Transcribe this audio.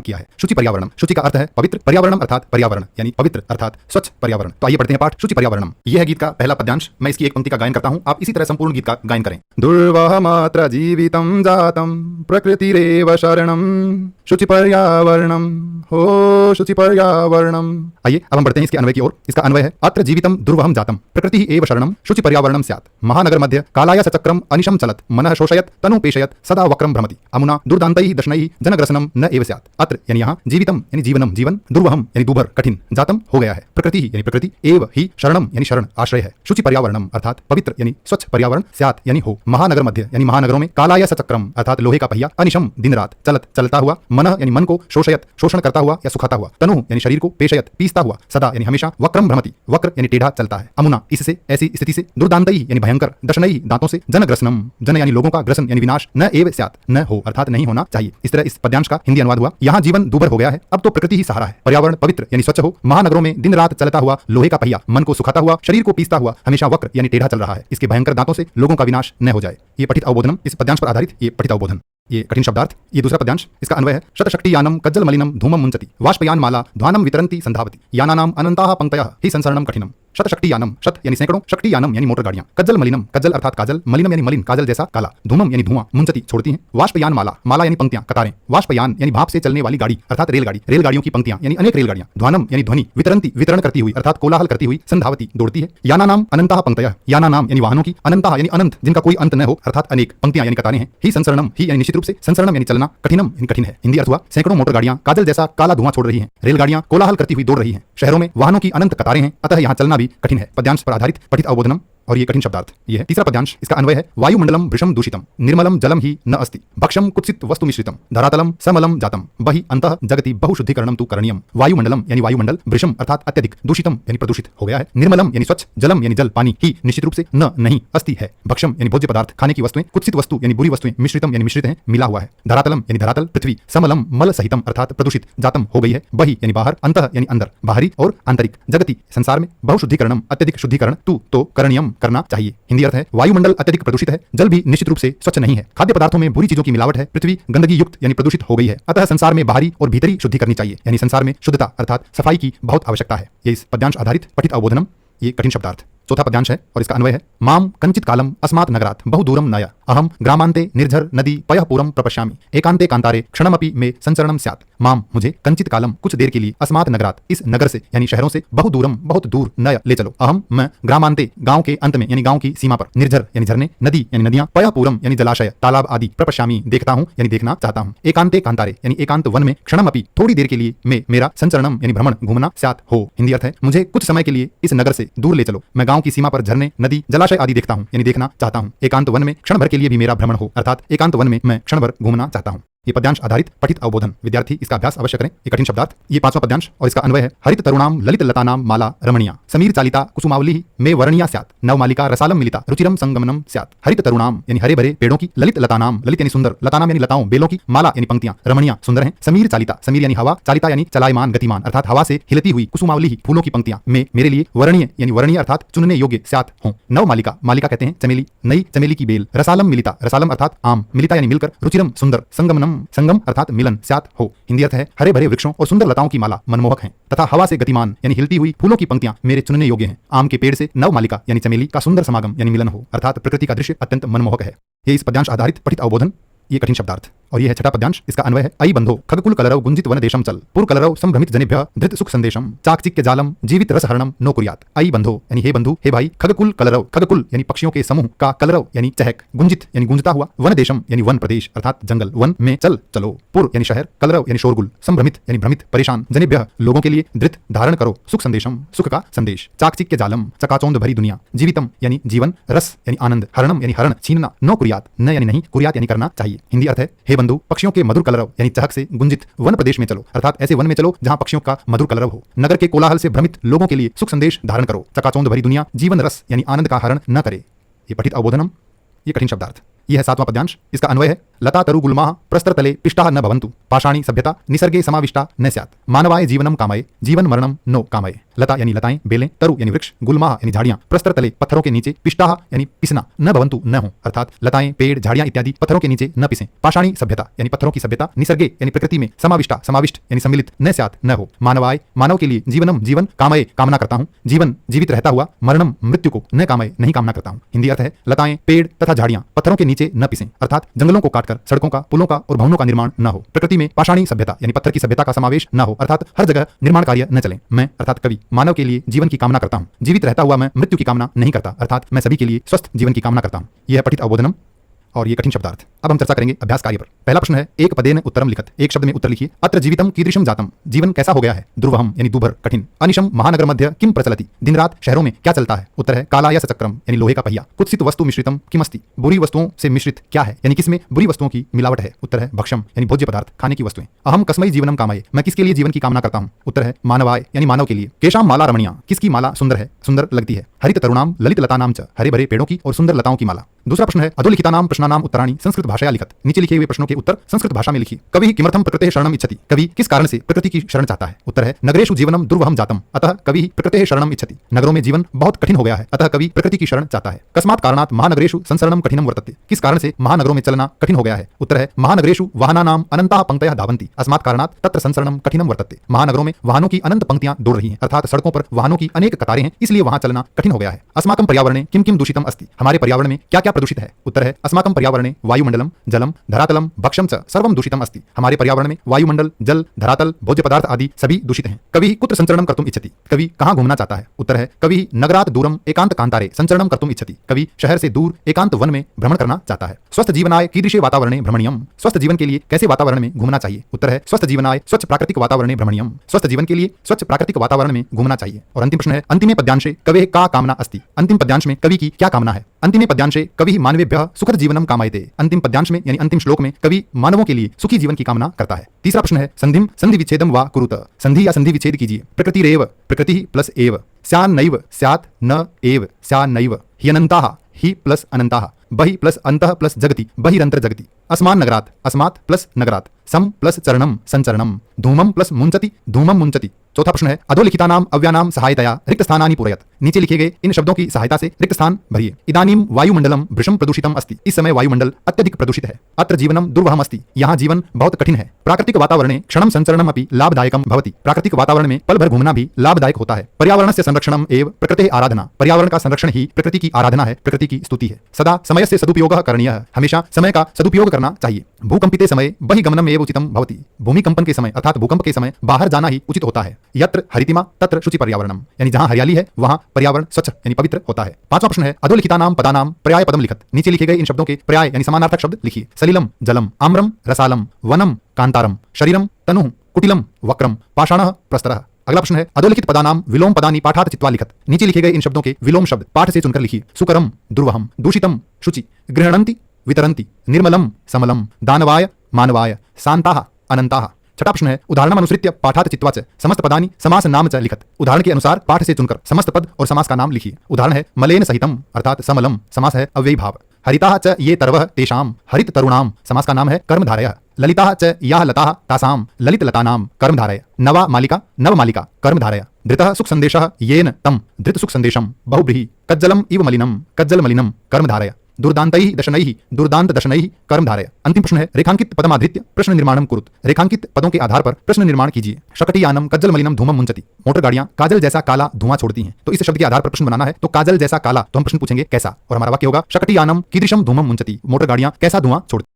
किया है। शुचि पर्यावरणम, शुचि का अर्थ है पवित्र, पर्यावरणम अर्थात पर्यावरण यानी पवित्र अर्थात स्वच्छ पर्यावरण। तो आइए पढ़ते हैं पाठ शुचि पर्यावरणम। यह है गीत का पहला पद्यांश। मैं इसकी एक पंक्ति का गायन करता हूं, आप इसी तरह संपूर्ण गीत का गायन करें। दुर्वह मात्र जीवितम जातम प्रकृतिरेव शरणम शुचि पर्यावरणम हो शुचि पर्यावरणम। आइए अब हम बढ़ते हैं इसके अन्वय की ओर। इसका अन्वय है अत्र जीवितम दुर्वहम जातम प्रकृति ही एव शरणम शुचि पर्यावरणम स्यात्। महानगर मध्य कालाय सचक्रम अनिशम चलत मनः शोषयत तनु पेशयत सदा वक्रम भ्रमति अमुना दुर्दान्तैः दशनैः जनग्रसनम न एव स्यात्। अत्र यानी यहाँ जीवितम यानी जीवनम जीवन, दुर्वहम यानी दूभर कठिन, जातम हो गया है, प्रकृति यानी प्रकृति, एव ही शरणम यानी शरण आश्रय है, शुचि पर्यावरणम अर्थात पवित्र यानी स्वच्छ पर्यावरण, स्यात् यानी हो, महानगर मध्य यानी महानगरों में, कालाय सचक्रम अर्थात लोहे का पहिया, अनिशम दिन रात, चलत चलता हुआ, मनः यानी मन को, शोषयत शोषण करता हुआ या सुखाता हुआ, तनु यानी शरीर को, पेशयत पीसता हुआ, सदा यानी हमेशा, वक्रम भ्रमति वक्र यानी टेढ़ा चलता है, अमुना इससे ऐसी स्थिति से, दुर्दान्तैः यानी भयंकर, दशनैः दांतों से, जनग्रसनम जन यानी लोगों का, ग्रसन यानी विनाश, न एव स्यात् न हो अर्थात नहीं होना चाहिए। इस तरह इस पद्यांश का हिंदी अनुवाद हुआ, यहाँ जीवन दूभर हो गया है, अब तो प्रकृति ही सहारा है, पर्यावरण पवित्र यानी स्वच्छ हो, महानगरों में दिन रात चलता हुआ लोहे का पहिया, मन को सुखाता हुआ, शरीर को पीसता हुआ, हमेशा वक्र यानी टेढ़ा चल रहा है, इसके भयंकर दांतों से लोगों का विनाश न हो जाए। ये पठित अवबोधनम, इस पद्यांश पर आधारित ये पठित अवबोधन। ये कठिन शब्दार्थ। ये दूसरा पद्यांश, इसका अन्वय है शतशक्ति यानम कज्जल मलिनम धूमम मुंचति वाष्पयान माला ध्वानम वितरंती संधावति यानानाम अनंताः पंक्तयः ही संसरणम कठिनम। शतशक्ति यानम, शत यानी सैकड़ों, शक्ति यानम यानी मोटर गाड़ियां, कज्जल मलिनम, कज्जल अर्थात काजल, मलिनम यानी मलिन काजल जैसा काला, धूमम यानी धुआं, मुंचति छोड़ती हैं, वाष्पयान माला, माला यानी पंक्तियां कतारें, वाष्पयान यानी भाप से चलने वाली गाड़ी अर्थात रेलगाड़ी, रेलगाड़ियों की पंक्तियां यानी अनेक रेलगाड़ियां, ध्वानम यानी ध्वनि, वितरंती वितरण करती हुई अर्थात कोलाहल करती हुई, संधावती दौड़ती है, यानानाम अनंताः पंक्तयः, यानानाम यानी वाहनों की, अनंताः यानी अनंत जिनका कोई अंत न हो अर्थात अनेक, पंक्तियां यानी कतारें हैं, ही संसरणम, ही यानी निश्चित रूप से, संसरणम यानी चलना, कठिनम यानी कठिन है। हिंदी अर्थ हुआ सैकड़ों मोटर गाड़ियां काजल जैसा काला धुआं छोड़ रही हैं, रेलगाड़ियां कोलाहल करती हुई दौड़ रही हैं, शहरों में वाहनों की अनंत कतारें हैं, अतः यहाँ चलना भी कठिन है। पद्यांश पर आधारित पठित अवबोधनम और ये कठिन शब्दार्थ। ये है तीसरा पद्यांश, इसका अन्वय है वायुमंडलम वृषम दूषितम निर्मलम जलम ही न अस्ति भक्षम कुत्सित वस्तु मिश्रितम धरातलम समलम जातम बहि अंतः जगति बहुशुद्धिकरणम तु करणीयम। वायुमंडलम यानी वायुमंडल, वृषम अर्थात अत्यधिक, दूषितम यानी प्रदूषित हो गया है, निर्मलम यानी स्वच्छ, जलम यानी जल पानी, ही निश्चित रूप से, न नहीं, अस्ति है, भक्षम यानी भोज्य पदार्थ खाने की वस्तुएं, कुत्सित वस्तु यानी बुरी वस्तुएं, मिश्रितम यानी मिश्रित है, मिला हुआ है, धरातलम यानी धरातल पृथ्वी, समलम मल सहितम अर्थात प्रदूषित, जातम हो गई है, बहि यानी बाहर, अंतः यानी अंदर, बाहरी और आंतरिक, जगति संसार में, बहुशुद्धिकरणम अत्यधिक शुद्धिकरण, तु तो करणीयम करना चाहिए। हिंदी अर्थ है वायुमंडल अत्यधिक प्रदूषित है, जल भी निश्चित रूप से स्वच्छ नहीं है, खाद्य पदार्थों में बुरी चीजों की मिलावट है, पृथ्वी गंदगी युक्त यानी प्रदूषित हो गई है, अतः संसार में बाहरी और भीतरी शुद्धि करनी चाहिए, यानी संसार में शुद्धता अर्थात सफाई की बहुत आवश्यकता है। ये इस पद्यांश आधारित पठित अवबोधनम, ये कठिन शब्दार्थ। चौथा पद्यांश है और इसका अन्वय है माम कंचित कालम अस्मात् नगरात् बहुदूरम नया अहम ग्रामांते निर्झर नदी पयःपुरम प्रपश्यामि एकांते कांतारे क्षणमपि मे संचरणम स्यात्। माम मुझे कंचित कालम कुछ देर के लिए अस्मात् नगरात् इस नगर से यानी शहरों से बहुदूरम बहुत दूर नया ले चलो। अहम मैं ग्रामांते गांव के अंत में यानी गांव की सीमा पर, निर्झर यानी झरने, नदी यानी नदियां, पयःपुरम यानी जलाशय तालाब आदि, प्रपश्यामि देखता हूं यानी देखना चाहता हूं, एकांते कांतारे यानी एकांत वन में, क्षणमपि थोड़ी देर के लिए, में मेरा संचरणम यानी भ्रमण घूमना स्यात् हो। हिंदी अर्थ है मुझे कुछ समय के लिए इस नगर से दूर ले चलो, मैं गांव की सीमा पर झरने, नदी, जलाशय आदि देखता हूं यानी देखना चाहता हूं, एकांत वन में क्षण भर के लिए भी मेरा भ्रमण हो अर्थात एकांत वन में मैं क्षण भर घूमना चाहता हूं। ये पद्यांश आधारित पठित अवबोधन। विद्यार्थी इसका अभ्यास अवश्य करें। ये कठिन शब्दार्थ। ये पांचवा पद्यांश और इसका अन्वय है हरित तरुणाम ललित लतानाम माला रमणीया समीर चालिता कुसुमावली में वर्णिया स्यात् नवमालिका रसालम मिलिता रुचिरम संगमनम स्यात्। हरित तरुणाम यानी हरे भरे पेड़ों की, ललित लतानाम ललित यानी सुंदर, लतानाम यानी लताओं बेलों की, माला यानी पंक्तियां, रमणीया सुंदर हैं, समीर चालिता, समीर यानी हवा, चालिता यानी चलायमान गतिमान अर्थात हवा से हिलती हुई, कुसुमावली फूलों की पंक्तियां, में मेरे लिए वर्णीय यानी वर्णीय अर्थात चुनने योग्य स्यात् हों। नवमालिका, मालिका कहते हैं चमेली, नई चमेली की बेल, रसालम मिलिता, रसालम अर्थात आम, मिलिता यानी मिलकर, रुचिरम सुंदर, संगमनम संगम अर्थात मिलन स्यात् हो। हिंदी अर्थ है हरे भरे वृक्षों और सुंदर लताओं की माला मनमोहक हैं तथा हवा से गतिमान यानी हिलती हुई फूलों की पंक्तियां मेरे चुनने योग्य हैं। आम के पेड़ से नवमालिका यानी चमेली का सुंदर समागम यानी मिलन हो अर्थात प्रकृति का दृश्य अत्यंत मनमोहक है। ये इस पद्यांश आधारित पठित अवबोधन। ये कठिन शब्दार्थ और ये है छठा पद्यांश। इसका अन्वय है अयि बंधो खगकुल कलरव गुंजित वन देशम चल पुर कलरव संभ्रमित जनेभ्य धृत सुख संदेशम चाकचिक्य जालम जीवित रस हरणम नो कुर्यात्। अयि बंधो यानी हे बंधु, हे भाई, खगकुल कलरव, खगकुल यानी पक्षियों के समूह का, कलरव यानी चहक, गुंजित यानी गूंजता हुआ, वन देशम यानी वन प्रदेश अर्थात जंगल, वन में चल चलो, पुर यानी शहर, कलरव यानी शोरगुल, संभ्रमित यानी भ्रमित परेशान, जनेभ्य लोगों के लिए, धृत धारण करो, सुख संदेशम सुख का संदेश, चाकचिक्य जालम चकाचौंध भरी दुनिया, जीवितम यानी जीवन, रस यानी आनंद, हरणम यानी हरण छीनना, नो कुर्यात् न यानी नहीं, कुर्यात् यानी करना चाहिए। हिंदी अर्थ है हे बंधु, पक्षियों के मधुर कलरव यानी चहक से गुंजित वन प्रदेश में चलो अर्थात ऐसे वन में चलो जहां पक्षियों का मधुर कलरव हो, नगर के कोलाहल से भ्रमित लोगों के लिए सुख संदेश धारण करो, चकाचौंध भरी दुनिया जीवन रस यानी आनंद का हरण न करे। ये पठित अवबोधनम। ये कठिन शब्दार्थ। यह है 7वां पद्यांश। इसका अन्वय है लता तरु गुल्माः प्रस्तरतले पिष्टाः न भवन्तु पाषाणी सभ्यता निसर्गे समाविष्टा न स्यात् मानवाय जीवनम कामये जीवन मरणम नो कामये। लता यानी लताएं बेलें, तरु यानी वृक्ष, गुल्माः यानी झाड़ियां, प्रस्तर तले पत्थरों के नीचे, पिष्टाः यानी पिसना, न भवन्तु न हो अर्थात लताएं पेड़ झाड़ियां इत्यादि पत्थरों के नीचे न पिसें। पाषाणी सभ्यता यानी पत्थरों की सभ्यता, निसर्गे यानी प्रकृति में, समाविष्टा समाविष्ट यानी सम्मिलित, न स्यात् न हो। मानवाय मानव के लिए, जीवनम जीवन, कामये कामना करता हूं, जीवन जीवित रहता हुआ, मरणम मृत्यु को, न कामये नहीं कामना करता हूं। हिंदी अर्थ है लताएं पेड़ तथा झाड़ियां पत्थरों के नीचे न पिसें अर्थात जंगलों को काटकर सड़कों का, पुलों का और भवनों का निर्माण न हो। प्रकृति में पाषाणी सभ्यता यानी पत्थर की सभ्यता का समावेश न हो अर्थात हर जगह निर्माण कार्य न चले। मैं अर्थात कवि मानव के लिए जीवन की कामना करता हूं, जीवित रहता हुआ मैं मृत्यु की कामना नहीं करता अर्थात मैं सभी के लिए स्वस्थ जीवन की कामना करता हूं। यह है पठित अवबोधनम और ये कठिन शब्दार्थ। अब हम चर्चा करेंगे अभ्यास कार्य पर। पहला प्रश्न है एक पदेन उत्तरम लिखत, एक शब्द में उत्तर लिखिए। अत्र जीवितम कीदृशम जातम, जीवन कैसा हो गया है। दुर्वहम यानी दुभर कठिन। अनिशम महानगर मध्य किम प्रचलति, दिन रात शहरों में क्या चलता है। उत्तर है कालायस चक्रम यानी लोहे का पहिया। कुत्सित वस्तु मिश्रितम किमस्ति, बुरी वस्तुओं से मिश्रित क्या है यानी किसमें बुरी वस्तुओं की मिलावट है। उत्तर है भक्षम यानी भोज्य पदार्थ खाने की वस्तुएं। अहम कस्मै जीवनम कामये, मैं किसके लिए जीवन की कामना करता हूं। उत्तर है मानवाय यानी मानव के लिए। केशाम माला रमणीया, किसकी माला सुंदर है, सुंदर लगती है। हरित तरुणाम ललित लतानाम च, हरे भरे पेड़ों की और सुंदर लताओं की माला। दूसरा प्रश्न है अधोलिखितानाम प्रश्नानाम उत्तराणि संस्कृत भाषया लिखत, नीचे लिखे हुए प्रश्नों के उत्तर संस्कृत भाषा में लिखिए। कवि किमर्थम प्रकृतेः शरणम इच्छति, कवि किस कारण से प्रकृति की शरण चाहता है। उत्तर है नगरेषु जीवनम दुर्वहम जातम, अतः कवि प्रकृतेः शरणम इच्छति, नगरों में जीवन बहुत कठिन हो गया है अतः कवि प्रकृति की शरण चाहता है। कस्मात् कारणात् महानगरेषु संसरणम कठिनम वर्तते, किस कारण से महानगरों में चलना कठिन हो गया है। उत्तर है महानगरेषु वाहनानाम अनंताः पंक्तयः धावन्ति, अस्मात् कारणात् तत्र संसरणम कठिनम वर्तते, महानगरों में वाहनों की अनंत पंक्तियां दौड़ रही हैं अर्थात सड़कों पर वाहनों की अनेक कतारें हैं इसलिए वहां चलना कठिन हो गया है। अस्माकं पर्यावरणे किम किम दूषितम अस्ति, हमारे पर्यावरण में क्या क्या प्रदूषित है। उत्तर है अस्माकं पर्यावरणे वायुमंडलम जलम धरातलम भक्षम च सर्वम दूषितम अस्ति, हमारे पर्यावरण में वायुमंडल जल धरातल भोज्य पदार्थ आदि सभी दूषित हैं। कवि कुत्र संचरणम कर्तुम इच्छति, कवि कहां घूमना चाहता है। उत्तर है कवि नगरात दूरम एकांत कांतारे संचरणम कर्तुम इच्छति, कवि शहर से दूर एकांत वन में भ्रमण करना चाहता है। स्वस्थ जीवनाय कीदृशे वातावरणे भ्रमणीयम, स्वस्थ जीवन के लिए कैसे वातावरण में घूमना चाहिए। उत्तर है स्वस्थ जीवनाय स्वच्छ प्राकृतिक वातावरणे भ्रमणीयम, स्वस्थ जीवन के लिए स्वच्छ प्राकृतिक वातावरण में घूमना चाहिए। और अंतिम प्रश्न है अंतिमे पद्यांशे कवेः का कामना अस्ति, अंतिम पद्यांश में कवि की क्या कामना है। अंतिमे पद्यांशे कवि मानवेभ्यः सुखद जीवनम कामयते, अंतिम पद्यांश में यानी अंतिम श्लोक में कवि मानवों के लिए सुखी जीवन की कामना करता है। तीसरा प्रश्न है संधिम संधि विच्छेदम वा कुरुत, संधि या संधि विच्छेद कीजिए। प्रकृतिरेव प्रकृति प्लस एव, स्यान्नैव स्यात् न एव स्यान्नैव, ह्यनन्ताः हि प्लस अनन्ताः, बहि प्लस अंतः प्लस जगति बहिरंतर जगति, अस्मान् नगरात् अस्मात् प्लस नगरात्, सम प्लस चरणम संचरणम, धूमम प्लस मुंचति धूमम मुंचति। चौथा प्रश्न है अधोलिखितानाम अव्यानाम सहायतया रिक्त स्थानानि पूरयत, नीचे लिखे गए इन शब्दों की सहायता से रिक्त स्थान भरिए। इदानीम वायुमंडलम भृशम प्रदूषितम अस्ति, इस समय वायुमंडल अत्यधिक प्रदूषित है। अत्र जीवनम दुर्वहम अस्ति, यहाँ जीवन बहुत कठिन है। प्राकृतिक वातावरणे क्षणम संचरणम अपि लाभदायकम भवति, प्राकृतिक वातावरण में पल भर घूमना भी लाभदायक होता है। पर्यावरणस्य संरक्षणम एव प्रकृतेः आराधना, पर्यावरण का संरक्षण ही प्रकृति की आराधना है, प्रकृति की स्तुति है। सदा समयस्य सदुपयोगः करणीयः, हमेशा समय का सदुपयोग करना चाहिए। भूकंपिते समय बहिगमनम एव उचितम भवति, भूमिकंपन के समय अर्थात भूकंप के समय बाहर जाना ही उचित होता है। यत्र हरितिमा तत्र शुचि पर्यावरणम, यानी जहां हरियाली है वहां पर्यावरण स्वच्छ यानी पवित्र होता है। पांचवा प्रश्न है अधोलिखितानाम पदानाम पर्याय पदम लिखत, नीचे लिखे गए इन शब्दों के पर्याय यानी समानार्थक शब्द लिखिए। सलिलम जलम, आम्रम रसालम, वनम कांतारम, शरीरम तनुः, कुटिलम वक्रम, पाषाणः प्रस्तरः। अगला प्रश्न है अधोलिखित पदानाम विलोम पदानि पाठात् चित्वा लिखत, नीचे लिखे गए इन शब्दों के विलोम शब्द पाठ से चुनकर लिखिए। सुकरम दुर्वहम, दूषितम शुचि, गृह्णन्ति वितरन्ति, निर्मलम समलम, दानवाय मानवाय, शान्ताः अनन्ताः। छठा प्रश्न है उदाहरणम अनुसृत्य पाठात् चित्वा च समस्त पदानि समास नाम च लिखत, उदाहरण के अनुसार पाठ से चुनकर समस्त पद और समास का नाम लिखिए। उदाहरण है मलेन सहितम अर्थात समलम, समास है अव्ययी भाव। हरिताः च ये तरवः तेषाम, हरित तरुणाम, समास का नाम है कर्मधारय। ललिताः च याः लताः तासाम, ललित लतानाम, कर्मधारय। नवा मालिका नवमालिका, कर्मधारय। धृतः सुख संदेशः येन तम, धृत सुख संदेशम, बहुब्रीहि। कज्जलम इव मलिनम, कज्जल मलिनम, कर्मधारय। दुर्दान्तैः दशनैः, दुर्दांत दशनैः, कर्मधारय। अंतिम प्रश्न है रेखांकित पदमाधृत्य प्रश्न निर्माणम कुरुत, रेखांकित पदों के आधार पर प्रश्न निर्माण कीजिए। शकटियानम कज्जल मलिनम धूमम मुंचति, मोटर गाड़ियां काजल जैसा काला धुआं छोड़ती हैं, तो इस शब्द के आधार पर प्रश्न बनाना है। तो काजल जैसा काला, तो हम प्रश्न पूछेंगे कैसा, और हमारा वाक्य होगा शकटियानम कीदृशम धूमम मुंचति, मोटर गाड़ियां कैसा धुआं छोड़ती।